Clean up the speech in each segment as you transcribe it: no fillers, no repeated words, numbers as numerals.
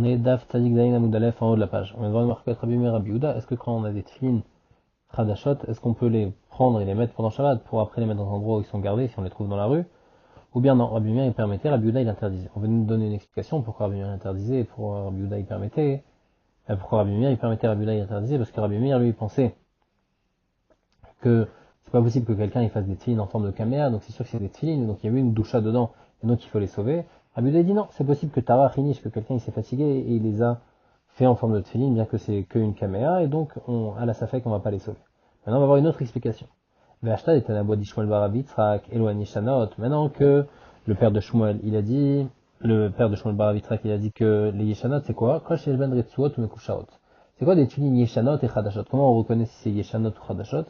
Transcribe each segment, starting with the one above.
On est Daf Tzadik Zayin Amoudalef en haut de la page. On vient de voir une marque Rabbi Meir Rabbi Yehuda. Est-ce que quand on a des tefilin Khadashot, est-ce qu'on peut les prendre et les mettre pendant Shabbat pour après les mettre dans un endroit où ils sont gardés si on les trouve dans la rue? Ou bien non, Rabbi Meir il permettait, Rabbi Yehuda il interdisait. On veut nous donner une explication pourquoi Rabbi Meir interdisait et pourquoi Rabbi Yehuda il permettait. Pourquoi Rabbi Meir il permettait, Rabbi Yehuda il interdisait? Parce que Rabbi Meir lui pensait que c'est pas possible que quelqu'un il fasse des tefilin en forme de caméa, donc c'est sûr que c'est des tefilin, donc il y a eu une doucha dedans, et donc il faut les sauver. Rabbi Yehuda dit non, c'est possible que Tara Khinish, que quelqu'un il s'est fatigué et il les a fait en forme de tefilin, bien que c'est qu'une caméa, et donc à la safek on va pas les sauver. Maintenant on va voir une autre explication. Ve'ashta et Tanaboa Shmuel Baravitzrak, Eloani Shanot, maintenant que le père de Shmuel il a dit, le père de Shmuel Baravitzrak il a dit que les Yeshanot c'est quoi? Kosh Yeshben Retsuot ou Mekushaot. C'est quoi des tefilin Yeshanot et Chadashot? Comment on reconnaît si c'est Yeshanot ou Chadashot?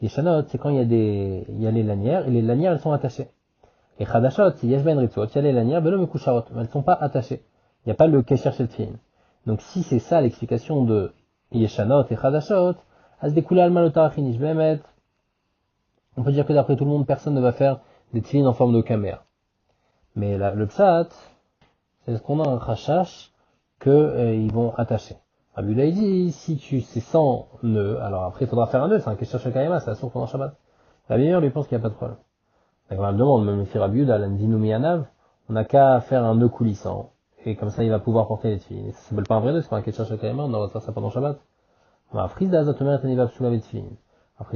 Yeshanot, c'est quand il y a les lanières, et les lanières, elles sont attachées. Et Chadashot, c'est Yeshben Ritzot, il y a les lanières, Belo Mekusharot, mais elles ne sont pas attachées. Il n'y a pas le Kesher chez le tefilin. Donc si c'est ça l'explication de Yeshanot et Chadashot, As Dekula Alma Lotarachinish Behemet, on peut dire que d'après tout le monde, personne ne va faire des tefilin en forme de caméra. Mais le pshat, c'est ce qu'on a un rachash qu'ils vont attacher. Rabbi Yehuda dit, si c'est sans nœud, alors après il faudra faire un nœud, c'est un Kesher Shekayama, c'est la source pendant Shabbat. Rabbi Meir lui pense qu'il n'y a pas de problème. D'accord, elle demande, même si Rabbi Yehuda, l'Andinoumiyanav, on n'a qu'à faire un nœud coulissant, et comme ça il va pouvoir porter les tefilin. Et ça s'appelle pas un vrai nœud, c'est pas un Kesher Shekayama, on va faire ça pendant Shabbat. Après, il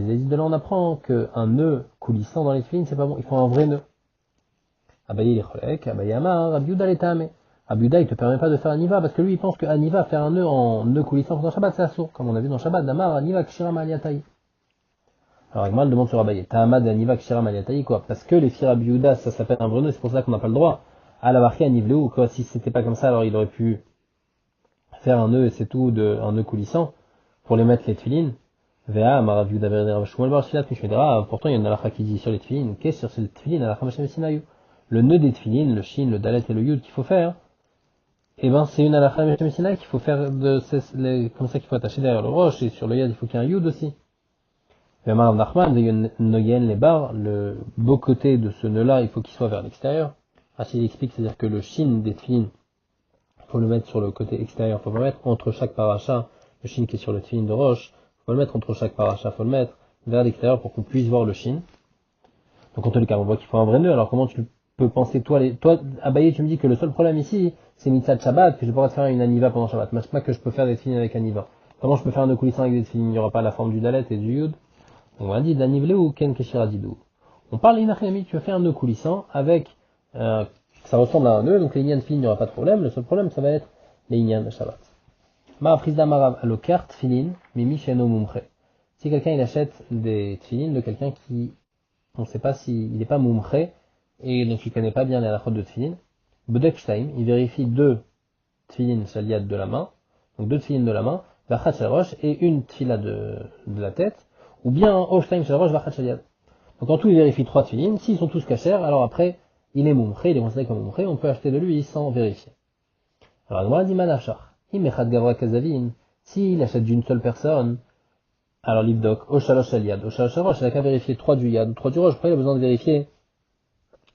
dit, de là on apprend qu'un nœud coulissant dans les tefilin, c'est pas bon, il faut un vrai nœud. Abaye les cholek, Abaye Amar, Rabbi Yehuda l'étamé. Rabbi Yehuda, il te permet pas de faire Aniva, parce que lui, il pense que Aniva, faire un nœud en nœud coulissant dans Shabbat, c'est assourd. Comme on a vu dans Shabbat, Damar, Aniva, Kshira, Aliataï. Alors, Igmal demande sur Abaye, Ta'amad, Aniva, Kshira, Aliataï, quoi? Parce que les filles Rabbi Yehuda, ça s'appelle un vrai nœud, c'est pour ça qu'on n'a pas le droit à la marquer à Nivleu, quoi. Si c'était pas comme ça, alors il aurait pu faire un nœud, et c'est tout, un nœud coulissant, pour les mettre les tefilin. Vea, Rabbi Yehuda, Verder, Shmuel, Bar, Shilat, Mishmedra, pourtant il y a une halakha qui dit sur les tefilin, qu'est-ce sur les tefilin, halakha, Mashem, Sinayu. Le nœud des tefilin, le shin, le dalet et le yud qu'il faut faire, et ben c'est une halakha Meshem Sinai qu'il faut faire comme ça qu'il faut attacher derrière le roche, et sur le yad il faut qu'il y ait un yud aussi. Et Marav Nachman, les barres, le beau côté de ce nœud là il faut qu'il soit vers l'extérieur. Ainsi il explique, c'est-à-dire que le shin des tefilin, il faut le mettre sur le côté extérieur, il faut pas le mettre entre chaque paracha, le shin qui est sur le tefilin de roche, il faut le mettre entre chaque paracha, il faut le mettre vers l'extérieur pour qu'on puisse voir le shin. Donc en tous les cas on voit qu'il faut un vrai nœud, alors comment tu peux penser, toi, Abaye, tu me dis que le seul problème ici, c'est Mitzat Shabbat, que je pourrais te faire une Aniva pendant Shabbat. Mais c'est pas que je peux faire des tefilin avec Aniva. Comment je peux faire un nœud coulissant avec des tefilin? Il n'y aura pas la forme du Dalet et du Yud. On va dire d'Anivle ou Ken Keshira Didou. On parle d'Inachemi, tu vas faire un nœud coulissant avec, ça ressemble à un nœud, donc les Inyan tefilin, il n'y aura pas de problème. Le seul problème, ça va être les Inyan de Shabbat. Ma'afrizda Marav, alokar tefilin, mimi sheno mumche. Si quelqu'un, il achète des tefilin de quelqu'un qui, on ne sait pas s'il n'est pas mumche, et donc il connaît pas bien les halachot de tefilin, Bedek Shtaim, il vérifie 2 tefilin shaliad de la main, donc 2 tefilin de la main, vachat shel rosh, et une tefila de la tête, ou bien un shtaim shel rosh, vachat shaliad. Donc en tout il vérifie 3 tefilin, s'ils sont tous cachers, alors après, il est mumche, il est considéré comme mumche, on peut acheter de lui sans vérifier. Alors Admara dit manachar, imechad gavra kazavin, s'il achète d'une seule personne, alors l'ibdok, o shalosh shaliad, o shalosh shel rosh, il a qu'à vérifier 3 du yad, 3 du rosh, après il a besoin de vérifier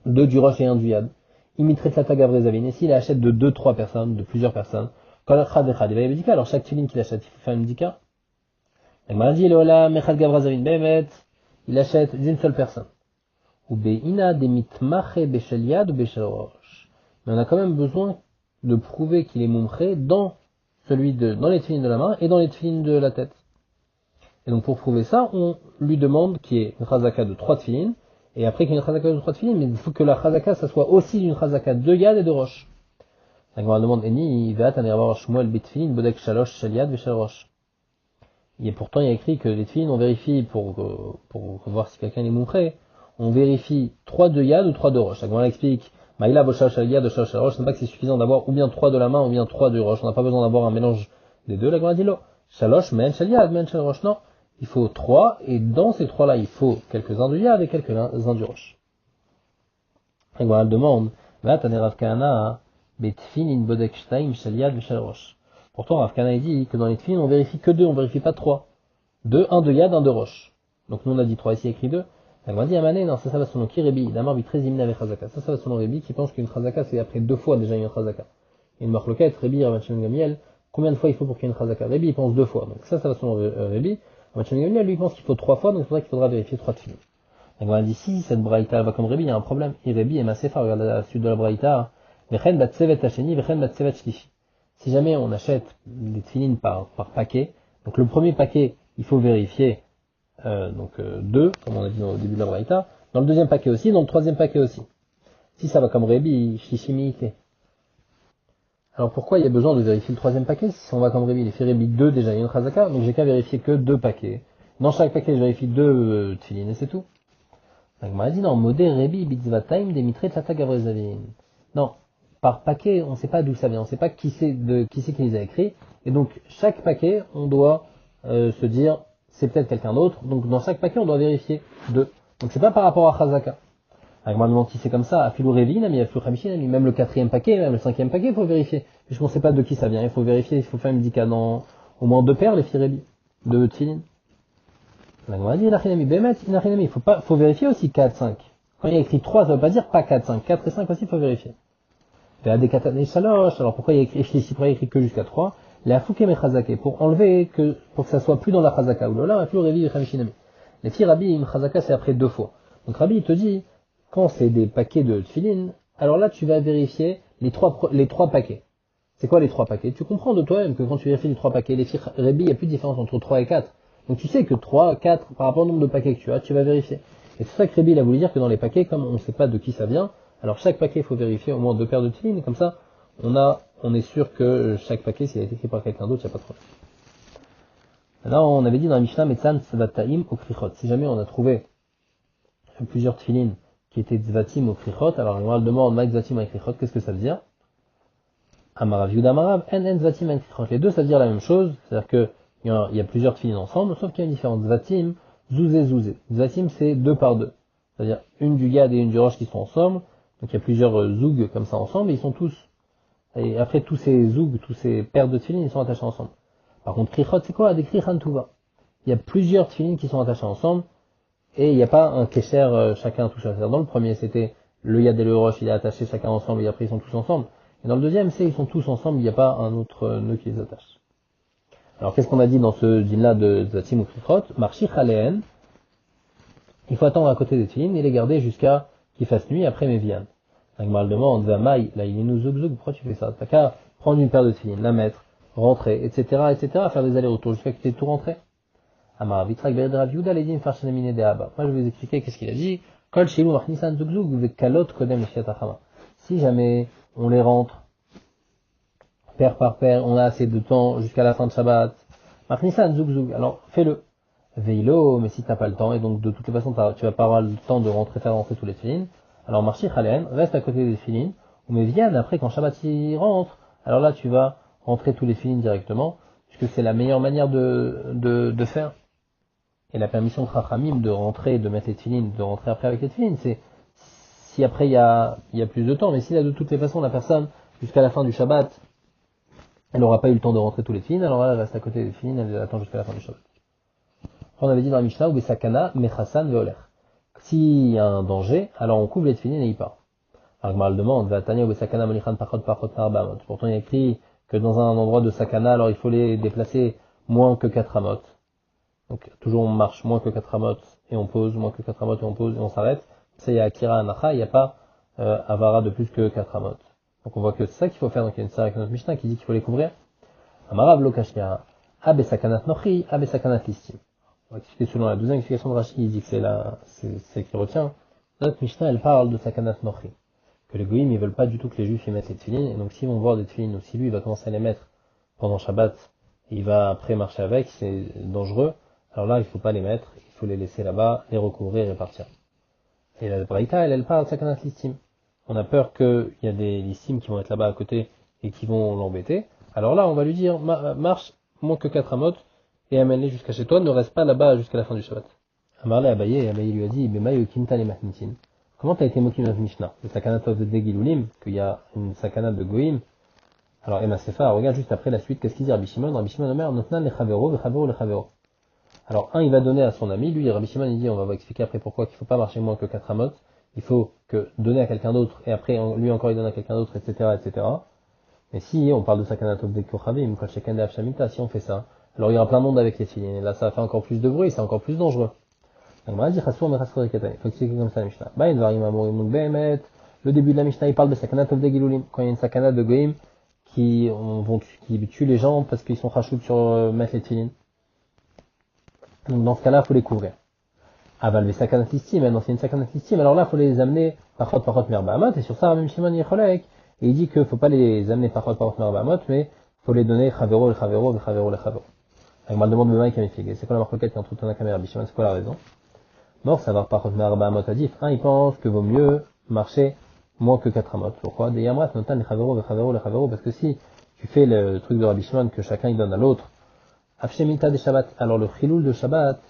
2 du roche et 1 du yad. Imitret la tagavrezavin. Et s'il achète de 2-3 personnes, de plusieurs personnes, il va y avoir une bdika. Alors chaque tefilin qu'il achète, il faut faire une bdika. Il achète d'une seule personne. Ou be'ina demitmache beshel yad ou beshel roche. Mais on a quand même besoin de prouver qu'il est mumche dans dans les tefilin de la main et dans les tefilin de la tête. Et donc pour prouver ça, on lui demande qu'il y ait une chazaka de 3 tefilin. Et après qu'il y ait une chazaka de 3 tefilin, mais il faut que la chazaka, ça soit aussi d'une chazaka de yad et de roche. Donc on demande, Eni, Veat, Anirvar, Shmuel, Betfilin, Bodek, Shalosh, Shaliad, Veshel roche. Et pourtant, il y a écrit que les tefilin, on vérifie, pour voir si quelqu'un est mumche, on vérifie 3 de yad ou 3 de roche. Donc on explique, Maïla, Boshal, Shaliad, Boshal, Shel roche, ce n'est pas que c'est suffisant d'avoir ou bien 3 de la main ou bien 3 de roche. On n'a pas besoin d'avoir un mélange des deux. La Gemara dit, Shalosh, Men, Shaliad, Men, Shel roche. Non. Il faut 3, et dans ces 3-là, il faut quelques-uns du yad et quelques-uns du roche. Et voilà, elle demande, pourtant, Rav Kana dit que dans les tefilin, on vérifie que 2, on vérifie pas 3. 2, 1 de yad, 1 de roche. Donc nous on a dit 3, ici écrit 2. Elle m'a dit, Amané, non, ça va selon qui Rébi, d'Amar bi très imna avec chazaka. Ça va selon Rébi qui pense qu'une chazaka, c'est après 2 fois déjà une chazaka. une marloquette, Rébi, Rav Shimon Gamiel, combien de fois il faut pour qu'il y ait une chazaka? Rébi, il pense 2 fois, donc ça va selon Rébi. Rav Shimon Gamiel, lui, il pense qu'il faut 3 fois, donc c'est pour ça qu'il faudra vérifier 3 tefilin. Donc on a dit, si cette braïta va comme Rébi, il y a un problème. Et Rébi est Masefa, regarde la suite de la braïta. Vechen bat sevet hacheni, vechen bat sevet shlishi. Si jamais on achète des tefilin par paquet, donc le premier paquet, il faut vérifier 2, comme on a dit au début de la braïta. Dans le deuxième paquet aussi, dans le troisième paquet aussi. Si ça va comme Rébi, shlishi miite. Alors pourquoi il y a besoin de vérifier le troisième paquet? Si on va comme Rébi, il fait Rébi 2 déjà, il y a une chazaka, donc j'ai qu'à vérifier que 2 paquets. Dans chaque paquet, je vérifie 2 tefilin et c'est tout. Donc, on m'a dit, non, modé Rébi bitzvataim demitre tata gavrezavin. Non, par paquet, on ne sait pas d'où ça vient, on ne sait pas qui c'est qui les a écrits. Et donc, chaque paquet, on doit se dire, c'est peut-être quelqu'un d'autre. Donc, dans chaque paquet, on doit vérifier 2. Donc, c'est pas par rapport à Chazaka. Alors, moi, si c'est comme ça, à Filou Révi, à Filou Khamishin, même le 4e paquet, même le 5e paquet, il faut vérifier. Puisqu'on ne sait pas de qui ça vient, il faut vérifier, il faut faire une dika dans au moins 2 paires, les filles Rébi, de Tfilin. On a dit, il faut vérifier aussi 4, 5. Quand il y a écrit 3, ça veut pas dire pas 4, 5. 4 et 5 aussi, il faut vérifier. Alors pourquoi il y a écrit que jusqu'à 3? La fouke mechazake, pour enlever pour que ça soit plus dans la chazaka. Ou là, plus Révi et Khamishinami. Les filles Rabbi, une chazaka, c'est après 2 fois. Donc Rabbi, il te dit, quand c'est des paquets de tfilin, alors là, tu vas vérifier les 3 paquets. C'est quoi les 3 paquets? Tu comprends de toi-même que quand tu vérifies les 3 paquets, les filles Rabbi, il n'y a plus de différence entre 3 et 4. Donc tu sais que 3, 4, par rapport au nombre de paquets que tu vas vérifier. Et c'est ça que Rébi, il a voulu dire que dans les paquets, comme on ne sait pas de qui ça vient, alors chaque paquet, il faut vérifier au moins 2 paires de tefilin, et comme ça, on est sûr que chaque paquet, s'il a été écrit par quelqu'un d'autre, il n'y a pas de problème. Là, on avait dit dans la Mishnah, Metzan Tzvataim au Krichot. Si jamais on a trouvé plusieurs tefilin qui étaient Tzvatim au Krichot, alors on le demande, Ma Tzvatim au Krichot, qu'est-ce que ça veut dire? Amarav Yuda Amarav, En Tzvatim au Krichot. Les deux, ça veut dire la même chose, c'est-à-dire que il y a plusieurs tefilin ensemble, sauf qu'il y a une différence. Zvatim, zouzé, zouzé. Zvatim, c'est 2 par 2. C'est-à-dire une du Gad et une du Roche qui sont ensemble. Donc il y a plusieurs zoug comme ça ensemble, et ils sont tous. Et après, tous ces zoug, tous ces paires de tefilin, ils sont attachés ensemble. Par contre, krichot, c'est quoi? Des krichan tuva. Il y a plusieurs tefilin qui sont attachés ensemble, et il n'y a pas un kesher chacun tout seul. C'est-à-dire dans le premier, c'était le Yad et le Roche, il est attaché chacun ensemble, et après ils sont tous ensemble. Et dans le deuxième, c'est ils sont tous ensemble, il n'y a pas un autre nœud qui les attache. Alors qu'est-ce qu'on a dit dans ce dîner-là de Zatim ou Krichot? Marchi Chaléen, il faut attendre à côté des tefilin et les garder jusqu'à qu'il fasse nuit après Mévian. L'Agmal demande, Vamaï, là il est nous zouk, pourquoi tu fais ça? T'as qu'à prendre une paire de tefilin, la mettre, rentrer, etc., faire des allers-retours jusqu'à que tu aies tout rentré. Amar Vitrak Bered Rav Yehuda Ledim Farshanamine de Abba. Moi je vais vous expliquer qu'est-ce qu'il a dit. Kol Shilou Machnisan Zouk Zouk, vous kalot Kodem Shiatachama. Si jamais on les rentre, paire par paire, on a assez de temps jusqu'à la fin de Shabbat. Machnisan Zouk Zouk, alors fais-le. Veilo, mais si t'as pas le temps, et donc de toutes les façons tu vas pas avoir le temps de faire rentrer tous les tefilin, alors marchi Khalen, reste à côté des tefilin, ou mais viens après quand Shabbat y rentre, alors là tu vas rentrer tous les tefilin directement, puisque c'est la meilleure manière de faire. Et la permission de Chachamim de rentrer, de mettre les tefilin, de rentrer après avec les tefilin, c'est si après il y a plus de temps, mais si là de toutes les façons la personne, jusqu'à la fin du Shabbat, elle n'aura pas eu le temps de rentrer tous les tefilin, alors là elle reste à côté des tefilin, elle attend jusqu'à la fin du Shabbat. On avait dit dans la Mishnah, ou Besakana, Mechassan, Veoler. S'il y a un danger, alors on couvre les tefilin et il part. Agmal demande, Vatania, ou Besakana, Molichan, Pachot, Narbamot. Pourtant il y a écrit que dans un endroit de Sakana, alors il faut les déplacer moins que 4 amot. Donc toujours on marche moins que 4 amot et on pose, moins que 4 amot et on pose et on s'arrête. Ça il y a Akira Anacha, il n'y a pas Avara de plus que 4 amot. Donc on voit que c'est ça qu'il faut faire, donc il y a une série avec notre Mishnah qui dit qu'il faut les couvrir. Amarav Lokashia, Abesakanat Nochi, Abesakanat Listim. On va expliquer selon la deuxième explication de Rashi, il dit que c'est qui retient. Notre Mishnah, elle parle de Sakanat Nochi. Que les goïms, ils veulent pas du tout que les juifs y mettent les tefilin, et donc s'ils vont voir des tefilin, ou si lui, il va commencer à les mettre pendant Shabbat, et il va après marcher avec, c'est dangereux, alors là, il faut pas les mettre, il faut les laisser là-bas, les recouvrir et partir. Et la Braïta, elle parle de Sakanat Listim. On a peur qu'il y a des listim qui vont être là-bas à côté, et qui vont l'embêter. Alors là, on va lui dire, marche moins que 4 amot, et amène-les jusqu'à chez toi, ne reste pas là-bas jusqu'à la fin du Shabbat. Amarle Abaye, et Abaye lui a dit, comment t'as été moqué dans notre Mishnah? Le sakanat of the Gilulim, qu'il y a une sakanat de Goïm. Alors Emma Sefa, regarde juste après la suite, qu'est-ce qu'il dit Rabbi Shimon? Rabbi Shimon Omer, Notnan le Chavero, le Chavero, le Chavero. Alors il va donner à son ami, lui, Rabbi Shimon, il dit, on va vous expliquer après pourquoi qu'il faut pas marcher moins que 4 amot, il faut que donner à quelqu'un d'autre, et après lui encore il donne à quelqu'un d'autre, etc., etc. Mais si on parle de sakanatov de kochavim, kol sheken de Hafshamita, si on fait ça, alors il y aura plein de monde avec les filles. Et là, ça va faire encore plus de bruit, c'est encore plus dangereux. Donc, on va dire, il faut expliquer comme ça la Mishnah. Le début de la Mishnah, il parle de sakanatov de gilulim. Quand il y a une sakanat de goïm qui tuent les gens parce qu'ils sont rachoutes sur mettre les filines. Donc, dans ce cas-là, il faut les couvrir. Aval les sakanatistim, maintenant c'est une sakanatistim, alors là, il faut les amener parchot merbahamot, et sur ça, même Shimon Yecholek, et il dit qu'il ne faut pas les amener parchot merbahamot, mais il faut les donner chavero, le chavero, le chavero, le chavero. Avec mal demande de Maï Kamifigé. C'est quoi la marquette qui est entre Tanakam et Rabbi Shimon, c'est quoi la raison? Mort, savoir parchot merbahamot adif. Il pense que vaut mieux marcher moins que 4 amot. Pourquoi? Des yamrat, notan, les chavero, le chavero, le chavero, parce que si tu fais le truc de Rabbi Shimon que chacun il donne à l'autre, afshemita des Shabbat, alors le chiloul de Shabbat,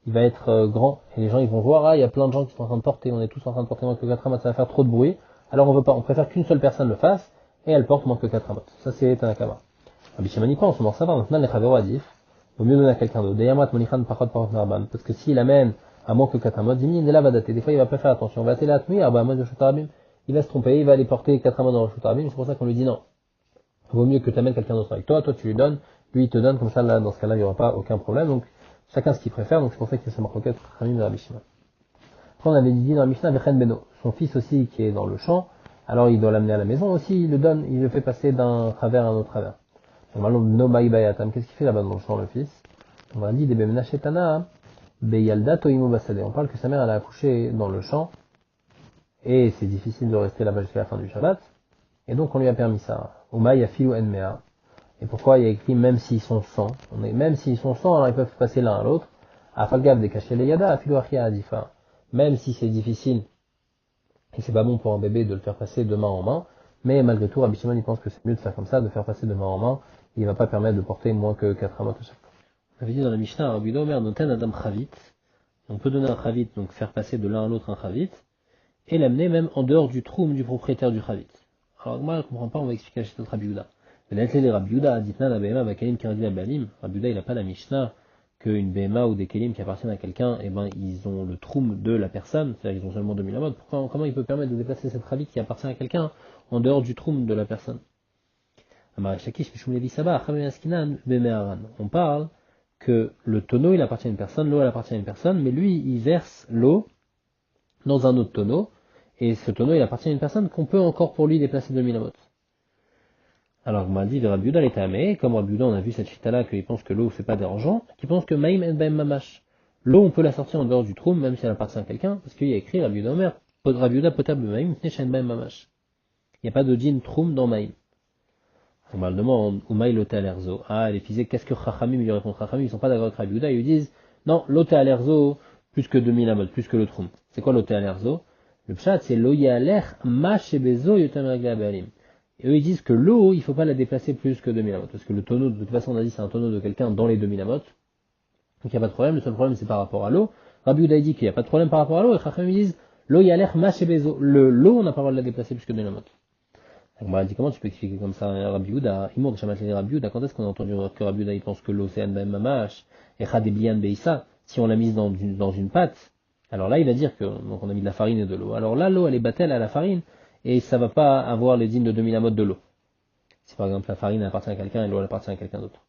il va être grand, et les gens ils vont voir, il y a plein de gens qui sont en train de porter, on est tous en train de porter moins que 4 amot, ça va faire trop de bruit, alors on veut pas, on préfère qu'une seule personne le fasse, et elle porte moins que 4 amot. Ça c'est Tanakama. Rabbi Shimon y pense, on va savoir, maintenant les chavero adif, vaut mieux donner à quelqu'un d'autre. Deyamrat monichan parchot narban, parce que s'il amène à moins que 4 amot, Zimni de la va dater, des fois il va pas faire attention, va télat oui, arba amot de shotarabim, il va se tromper, il va aller porter 4 amot dans le shotarabim, c'est pour ça qu'on lui dit non. Vaut mieux que tu amènes quelqu'un d'autre avec toi, toi tu lui donnes, lui il te donne, comme ça là, dans ce cas-là, il n'y aura pas aucun problème, donc chacun ce qu'il préfère, donc c'est pour ça qu'il y a sa marquette Khamim de Rabbi Shimon. Après on avait dit dans la Mishnah Vechen Beno, son fils aussi qui est dans le champ, alors il doit l'amener à la maison aussi, il le donne, il le fait passer d'un travers à un autre travers. No Bayatam, qu'est-ce qu'il fait là-bas dans le champ le fils? On a dit des Bemenachetana, Beyalda Toimo Basade. On parle que sa mère elle a accouché dans le champ, et c'est difficile de rester là-bas jusqu'à la fin du Shabbat, et donc on lui a permis ça. Umay Afilu Enmea. Et pourquoi il y a écrit même s'ils sont 100? Même s'ils sont 100, alors ils peuvent passer l'un à l'autre. Afalgav de cacher les yada, afilu achia adifa. Même si c'est difficile, et c'est pas bon pour un bébé de le faire passer de main en main, mais malgré tout, Rabbi Shimon il pense que c'est mieux de faire comme ça, de faire passer de main en main, il va pas permettre de porter moins que 4 amot à chaque fois. On avait dit dans la Mishnah, Rabbi Domer noten adam chavit. On peut donner un chavit, donc faire passer de l'un à l'autre un chavit, et l'amener même en dehors du troum du propriétaire du chavit. Alors moi, je ne comprends pas, on va expliquer la Shita de Rabbi Yehuda. Rabbi Yehuda, ditna la behema bakalim qui la balim. Rabbi Yehuda, il n'a pas la Mishnah qu'une behema ou des kelim qui appartiennent à quelqu'un, eh ben, ils ont le troum de la personne, c'est-à-dire qu'ils ont seulement 2000 amot. Comment il peut permettre de déplacer cette chavit qui appartient à quelqu'un en dehors du troum de la personne? On parle que le tonneau, il appartient à une personne, l'eau, elle appartient à une personne, mais lui, il verse l'eau dans un autre tonneau, et ce tonneau, il appartient à une personne qu'on peut encore pour lui déplacer 2000 amot. Alors, on m'a dit de Rabbi Yehuda l'étamé, comme Rabbi Yehuda, on a vu cette chita-là, qu'il pense que l'eau, c'est pas dérangeant, qui pense que Maïm en Baim Mamash. L'eau, on peut la sortir en dehors du trou, même si elle appartient à quelqu'un, parce qu'il y a écrit Rabbi Yehuda Omer, Rabbi Yehuda potable Maïm, Tnesha en Baim Mamash. Il n'y a pas de djinn troum dans Maïm. On m'a demandé, Oumaï l'oté à l'erzo. Les physiciens, qu'est-ce que Chachamim, ils lui répondent Chachamim, ils sont pas d'accord avec Rabbi Yehuda, ils lui disent, non, l'oté à l'erzo, plus que 2000 amot, plus que le troum. C'est quoi l'oté à l'erzo? Le pshat, c'est l'oyalech ma shebezo yotam regla be'alim. Et eux, ils disent que l'eau, il faut pas la déplacer plus que 2000 amot. Parce que le tonneau, de toute façon, on a dit, c'est un tonneau de quelqu'un dans les 2000 amot. Donc, il n'y a pas de problème. Le seul problème, c'est par rapport à l'eau. Rabbi Yehuda dit qu'il n'y a pas de problème par rapport à l'eau. Et Chachamim, ils disent, l'oyalech ma shebezo. L'eau, on n'a pas le droit de la déplacer plus que 2000 amot. Donc, on m'a dit, comment tu peux expliquer comme ça, Rabbi Yehuda? Il montre, Rabbi Yehuda, quand est-ce qu'on a entendu que Rabbi Yehuda, il pense que l'eau, c'est Anbaim Mamash, et Chadeblian Beissa, si on l'a mise dans une pâte? Alors là, il va dire que, donc on a mis de la farine et de l'eau. Alors là, l'eau, elle est battelle à la farine, et ça va pas avoir les dînes de 2000 amot de l'eau. Si par exemple la farine appartient à quelqu'un et l'eau elle appartient à quelqu'un d'autre.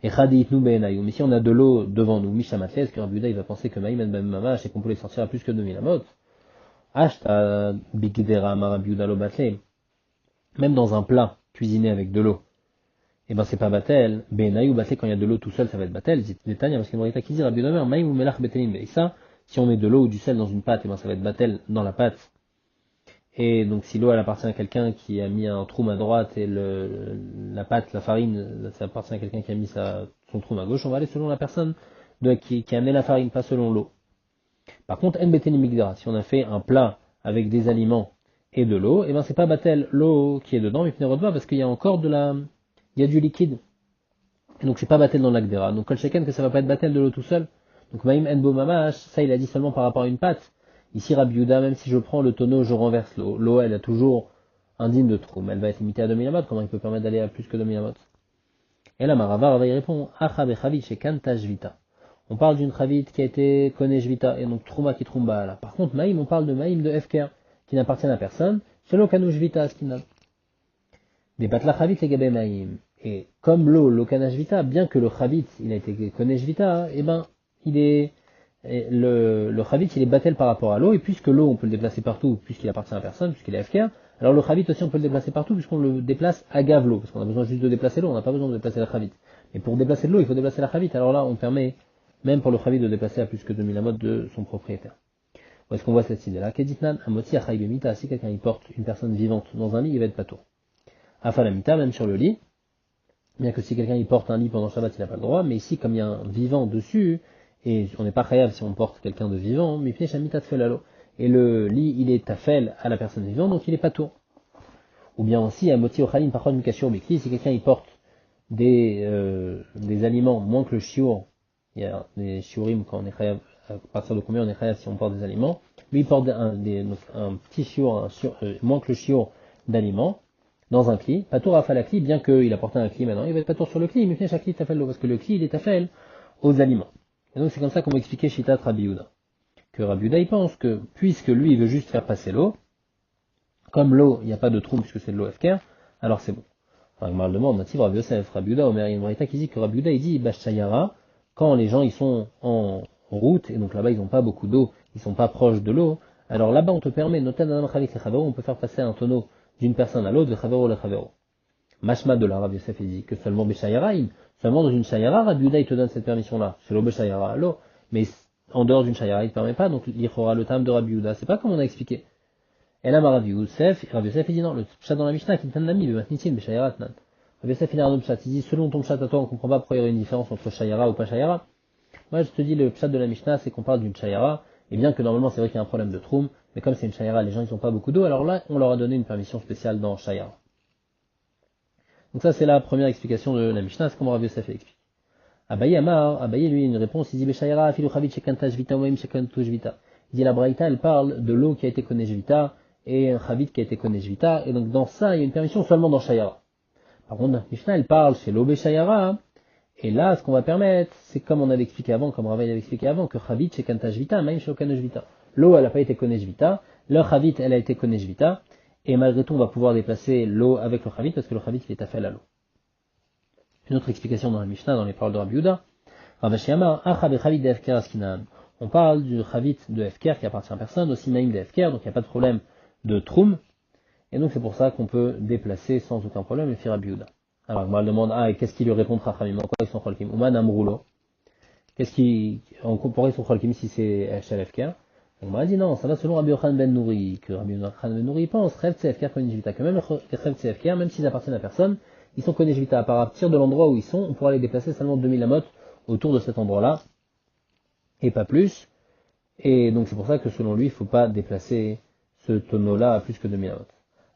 Et Khaditnu Be'enayou. Mais si on a de l'eau devant nous, Mishamatles, est-ce que Rabbi Yehuda, il va penser que Maïm Ben Mamash, et qu'on peut les sortir à plus que 2000 amot? Ashta Bigdera Rabbi Yehuda lo batle. Même dans un plat cuisiné avec de l'eau, et ben c'est pas batel. Be'enayou batle, quand il y a de l'eau tout seul, ça va être batel. Zit Netanya, parce qu'il y a qui dit Rabbi Yehuda, Maïm ou Melach Betelim Be'issa. Si on met de l'eau ou du sel dans une pâte, et ben ça va être batel dans la pâte. Et donc si l'eau elle appartient à quelqu'un qui a mis un troum à droite et la pâte, la farine, ça appartient à quelqu'un qui a mis son troum à gauche, on va aller selon la personne qui a amené la farine, pas selon l'eau. Par contre, mbeteni migdara, si on a fait un plat avec des aliments et de l'eau, et ben c'est pas batel l'eau qui est dedans, mais pnerodva, parce qu'il y a encore il y a du liquide. Et donc c'est pas batel dans l'agdera. Donc kol sheken que ça va pas être batel de l'eau tout seul. Donc maïm enbo mamash, ça il a dit seulement par rapport à une pâte. Ici Rabbi Yehuda, même si je prends le tonneau, je renverse l'eau. L'eau elle a toujours un digne de troum. Elle va être limitée à 2000 amot. Comment il peut permettre d'aller à plus que 2000 amot? Et là Marava il répond Acha bechavit shekan tajvita. On parle d'une chavit qui a été konejvita et donc trouma qui troumba là. Par contre maïm, on parle de maïm de efker qui n'appartient à personne. Shelo kanu jvita askinal. Des batla chavit les gabe maïm. Et comme l'eau kana shvita, bien que le chavit, il a été koné shvita, eh ben, il est, le chavit, il est battel par rapport à l'eau, et puisque l'eau, on peut le déplacer partout, puisqu'il appartient à personne, puisqu'il est FK, alors le chavit aussi, on peut le déplacer partout, puisqu'on le déplace à gave l'eau, parce qu'on a besoin juste de déplacer l'eau, on n'a pas besoin de déplacer la chavit. Et pour déplacer de l'eau, il faut déplacer la chavit, alors là, on permet, même pour le chavit, de déplacer à plus que 2000 amot de son propriétaire. Où est-ce qu'on voit cette idée-là? Keditnan, amoti achaïbemita, si quelqu'un il porte une personne vivante dans un lit, il va être patour. Afalamita, même sur le lit, bien que si quelqu'un il porte un lit pendant Shabbat, il n'a pas le droit, mais ici, comme il y a un vivant dessus, et on n'est pas chayav si on porte quelqu'un de vivant, mais shamita tfelalo. Et le lit, il est tafel à la personne vivante, donc il est patour. Ou bien aussi, amoti ochalim parchon mikashur bikli, si quelqu'un il porte des aliments moins que le shiur, il y a des shiurim quand on est chayav, à partir de combien on est chayav si on porte des aliments, lui il porte un petit shiur, moins que le shiur d'aliments, dans un cli, patour à la cli, bien qu'il a porté un cli maintenant, il va être patour sur le cli, mais chaque cli tafel parce que le cli il est tafel aux aliments. Et donc c'est comme ça qu'on va expliquer Shitat Rabbi Yehuda. Que Rabbi Yehuda il pense que, puisque lui il veut juste faire passer l'eau, comme l'eau, il n'y a pas de trou puisque c'est de l'eau FK, alors c'est bon. Enfin, il me demande, natif Rabbi Yosef, Rabbi Yehuda, Omer, il y a une vraie qui dit que Rabbi Yehuda il dit, Bashayara, quand les gens ils sont en route, et donc là-bas ils n'ont pas beaucoup d'eau, ils sont pas proches de l'eau, alors là-bas on te permet, notamment on peut faire passer un tonneau d'une personne à l'autre, le chavero. Mashma de la Rabbi Yosef il dit que seulement Beshayara, seulement dans une Shayara, Rabbi Yehuda il te donne cette permission-là. C'est l'eau Beshayara, l'eau. Mais en dehors d'une Shayara, il ne permet pas, donc il aura le tam de Rabbi Yehuda. C'est pas comme on a expliqué. Et là, Rabbi Yosef il dit non, le pshat dans la Mishnah, qui t'en a mis, le matnitin, Beshayara, Rabbi Yosef il a un autre pshat. Il dit, selon ton pshat à toi, on comprend pas pourquoi il y aurait une différence entre Shayara ou pas Shayara. Moi, je te dis, le pshat de la Mishnah, c'est qu'on parle d'une Shayara, et bien que normalement, c'est vrai qu'il y a un problème de troum, mais comme c'est une Shayara, les gens, ils n'ont pas beaucoup d'eau, alors là, on leur a donné une permission spéciale dans Shayara. Donc ça, c'est la première explication de la Mishnah, c'est comme Rabbi Yosef explique. Abaye Amar, Abaye lui, une réponse, il dit, Beshayara, afilu chavit shekanta jvita, oem shekantu jvita. Il dit, la Braïta, elle parle de l'eau qui a été konné jvita, et un chavit qui a été konné jvita, et donc dans ça, il y a une permission seulement dans Shayara. Par contre, la Mishnah, elle parle chez l'eau Beshayara, et là, ce qu'on va permettre, c'est comme on avait expliqué avant, comme Rabbi avait expliqué avant, que chavit shekanta jvita, même shekanu jvita. L'eau, elle n'a pas été konné jvita, le chavit, elle a été konné jvita, et malgré tout, on va pouvoir déplacer l'eau avec le chavit, parce que le chavit, il est affel à l'eau. Une autre explication dans la Mishnah, dans les paroles de Rabbi Yehuda. On parle du chavit de Hefker qui appartient à personne, aussi maïm de Hefker, donc il n'y a pas de problème de troum, et donc c'est pour ça qu'on peut déplacer sans aucun problème le fi Rabbi Yehuda. Alors, on me demande, et qu'est-ce qu'il lui répond Chachamim? En quoi ils sont cholkim? Ouman amroulo. Pourquoi ils sont cholkim si c'est chez Hefker? On m'a dit non, ça va selon Rabbi Yochanan ben Nouri, que Rabbi Yochanan ben Nouri pense, Rev Tzefker Kohen Jvita, que même les Rev Tzefker, même s'ils appartiennent à personne, ils sont Kohen Jvita. À partir de l'endroit où ils sont, on pourra les déplacer seulement 2000 amot autour de cet endroit-là, et pas plus. Et donc c'est pour ça que selon lui, il ne faut pas déplacer ce tonneau-là à plus que 2000 amot.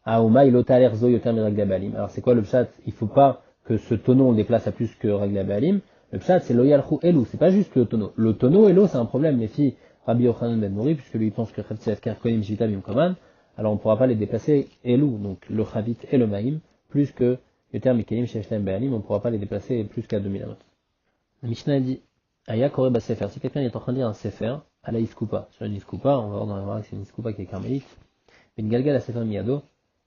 Aouma il ota l'air zo yoter miragla baalim. Alors c'est quoi le pshat? Il ne faut pas que ce tonneau on le déplace à plus que ragla baalim. Le pshat c'est loyalchou elou, c'est pas juste le tonneau. Le tonneau et l'eau c'est un problème, les filles. Rabbi Yochanan ben Nouri, puisque lui il pense que Chavit Efker Konim Jvita Bimkoman, alors on ne pourra pas les déplacer elou, donc le Chavit et le Maïm, plus que le terme Mikelim Sheshlem Be'alim, on ne pourra pas les déplacer plus qu'à 2000 amot. La Mishnah dit, Aya Koreba Sefer, si quelqu'un est en train de lire un Sefer, à la Iskoupa, sur une Iskoupa, on va voir dans la Gemara que c'est une Iskoupa qui est carmélite, mais une Galgal à Sefer Miyado,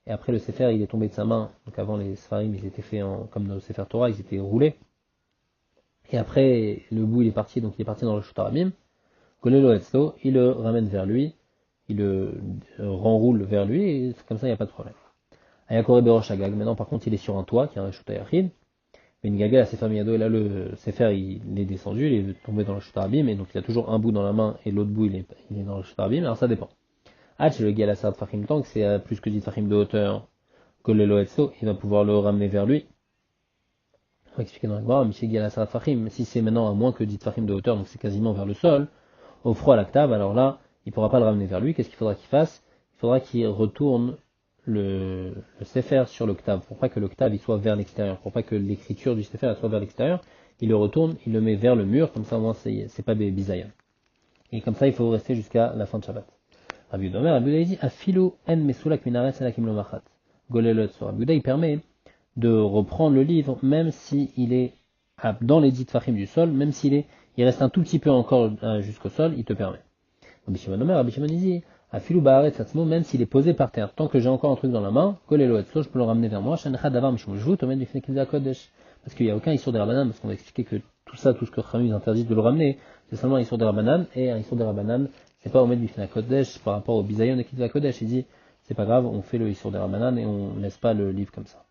et après le Sefer il est tombé de sa main, donc avant les Sfarim ils étaient faits comme dans le Sefer Torah, ils étaient roulés, et après le bout il est parti, donc il est parti dans le Shutarabim, il le ramène vers lui, il le renroule vers lui, et comme ça il n'y a pas de problème. Ayakore Berosh Agag, maintenant par contre il est sur un toit, qui est un Reshut Hayachid, mais une Gaga à Sefer Miyado, et là le Sefer il est descendu, il est tombé dans le Shutarabim, et donc il a toujours un bout dans la main, et l'autre bout il est dans le Shutarabim, alors ça dépend. Chez le Gal à Sard Fahim, tant que c'est à plus que 10 Fahim de hauteur que le Loetso, il va pouvoir le ramener vers lui. On va expliquer dans la Gemara, mais chez Gal à Sard Fahim, si c'est maintenant à moins que 10 Fahim de hauteur, donc c'est quasiment vers le sol, au froid à l'octave, alors là, il ne pourra pas le ramener vers lui. Qu'est-ce qu'il faudra qu'il fasse? Il faudra qu'il retourne le Sefer sur l'octave, pour pas que l'octave il soit vers l'extérieur, pour pas que l'écriture du Sefer soit vers l'extérieur. Il le retourne, il le met vers le mur, comme ça au moins c'est pas des bisaïas. Et comme ça il faut rester jusqu'à la fin de Shabbat. Rabbi Yehuda dit, Afilu en mesulak minaretz elakim lo machat. Golelot sur Rabbi Yehuda, il permet de reprendre le livre, même s'il est dans les 10 tfachim du sol, même il reste un tout petit peu encore jusqu'au sol, il te permet. Rabbi Shimon dit, Afilou ba'aretz atzmo, même s'il est posé par terre, tant que j'ai encore un truc dans la main, kolelo etzlo, je peux le ramener vers moi, shancha davar mishum jvut, omed bifnei kidva kodesh. Parce qu'il n'y a aucun issur des rabanan, parce qu'on va expliquer que tout ça, tout ce que Khamim interdit de le ramener, c'est seulement un issur des rabanan, et un issur des rabanan, c'est pas omed bifnei kodesh par rapport au bisayon et kidva kodesh. Il dit, c'est pas grave, on fait le issur des rabanan et on laisse pas le livre comme ça.